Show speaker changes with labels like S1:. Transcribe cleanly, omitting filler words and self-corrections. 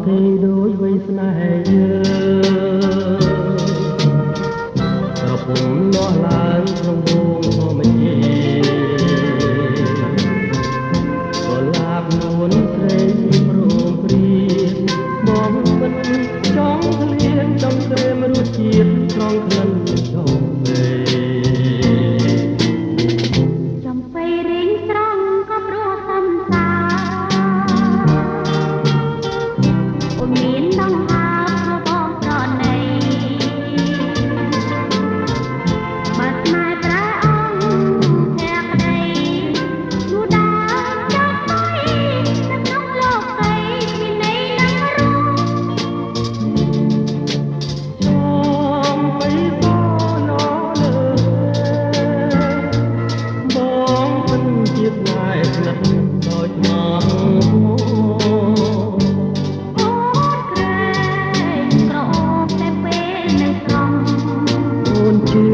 S1: ទេដោយវ័យស្នេហ៍យើងក្រពុំលាស់ឡើងក្នុងវងធម្មជាតិក៏លាបនួនស្រីព្រមព្រៀងបងមិនចង់ឃ្លានចង់ក្រែមរសជាតិត្រង់ក្លិនចង់ពេ
S2: ចំបៃរៀងស្រង់ក៏ព្រោះសំសាអូនមានដងហើបបងប្រណីបាត់ស្នេហ៍ប្រែអង្គแค่ក្តីនោះដើរចាប់ទៅនៅក្នុងលោកីមានន័យនឹងរួម
S1: ចំបៃសណលើបងមិនជាស្នេហ៍ស្និទ្ធដោយមក
S2: អូនក្រែងក្រអូបតែពេលនៅស្រង់
S1: អូនជឿ